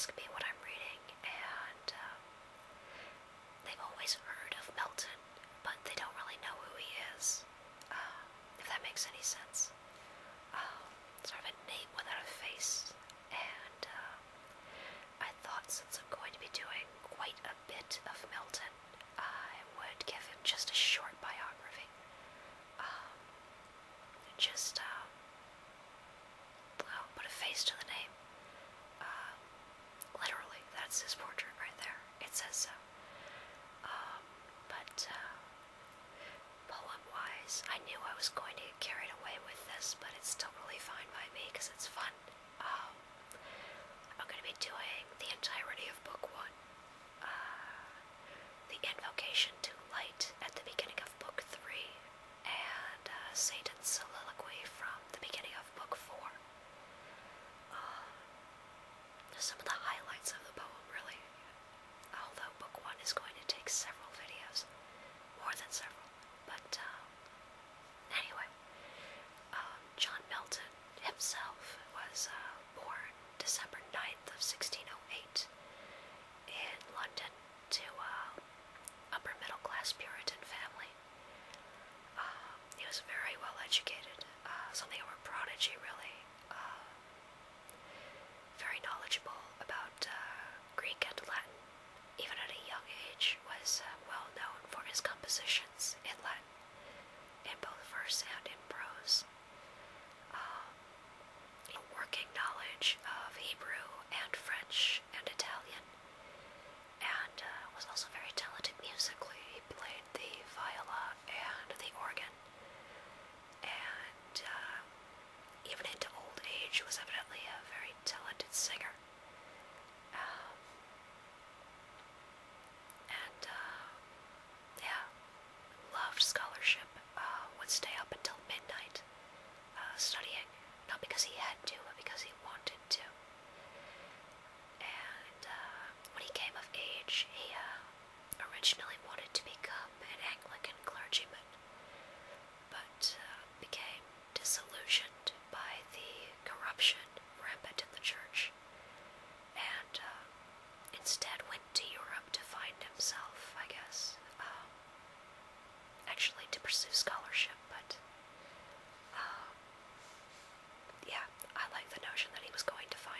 ask me what I'm reading, and they've always heard of Milton, but they don't really know who he is, if that makes any sense. Sort of a name without a face, and I thought since I'm going to be doing quite a bit of Milton, I would give him just a short biography. Just, well, put a face to the name. Literally, that's his portrait right there. It says so. But, poem-wise, I knew I was going to get carried away with this, but it's totally fine by me because it's fun. I'm going to be doing the entirety of book 1. The invocation to light at the beginning of book 3, and Satan's soliloquy from the beginning of book 4. Some of the highlights of the poem, really. Although book 1 is going to take several videos. More than several. But, anyway. John Milton himself was born December 9th of 1608 in London to upper middle class Puritan family. He was very well educated, something of a prodigy, really. Very knowledgeable about Greek and Latin. Even at a young age, was well known for his compositions in Latin, in both verse and in prose. A working knowledge of Hebrew and French and Italian, and was also very talented musically. He played the viola and the organ, and even into old age was evidently a very talented singer. Yeah, loved scholarship, would stay up until midnight, studying, not because he had to, but because he wanted to. And when he came of age, he originally wanted to become an Anglican clergyman, but became disillusioned by the corruption rampant in the church, and instead went to Europe to find himself, I guess. Actually to pursue scholarship, but yeah, I like the notion that he was going to find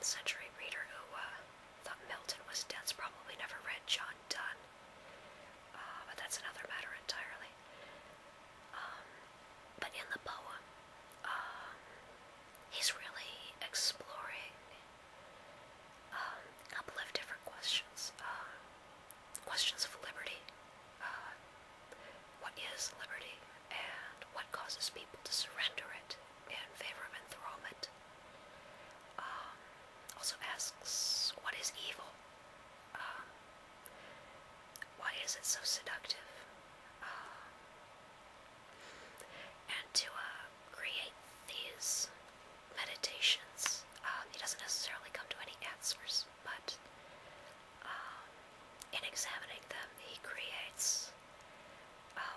19th century reader who thought Milton was dense probably never read John Donne, but that's another matter entirely. But in the poem, he's really exploring a couple of different questions. Questions of liberty. What is liberty, and what causes people to surrender it in favor of enthrallment? Also asks, what is evil? Why is it so seductive? And to create these meditations, he doesn't necessarily come to any answers, but in examining them, he creates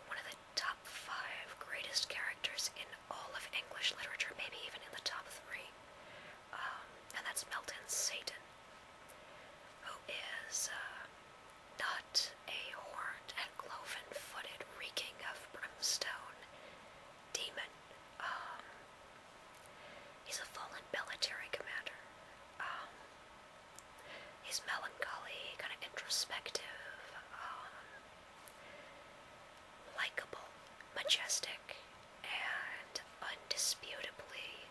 one of the top 5 greatest characters in all of English literature, maybe even in the top 3. And that's Milton's Satan, who is not a horned and cloven-footed, reeking of brimstone demon. He's a fallen military commander. He's melancholy, kind of introspective, likable, majestic, and undisputably,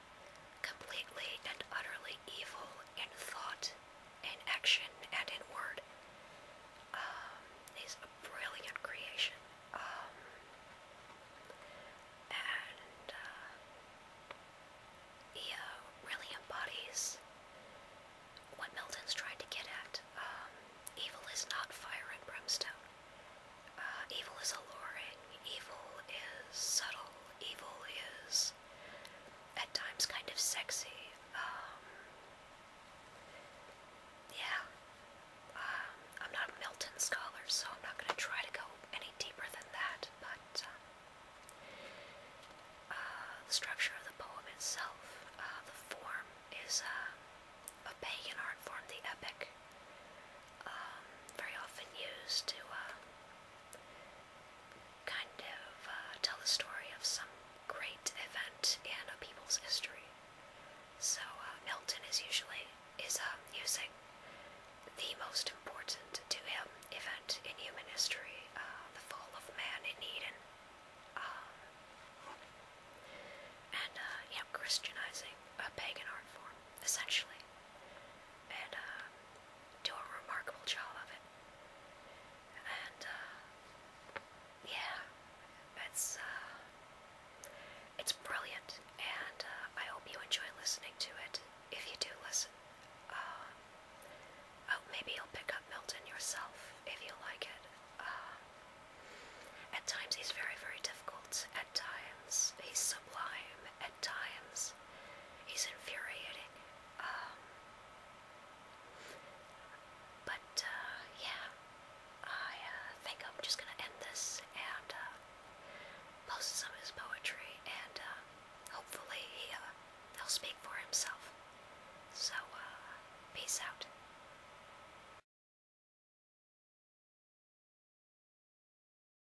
completely and utterly evil in thought, in action, and in word. He's a brilliant creation. And he really embodies what Milton's trying to get at. Evil is not fire and brimstone. Evil is alluring. Evil is subtle. Evil is, at times, kind of sexy. Yeah. I'm not a Milton scholar, so I'm not going to try to go any deeper than that, but the structure of the poem itself, the form, is a pagan art form, the epic, very often used to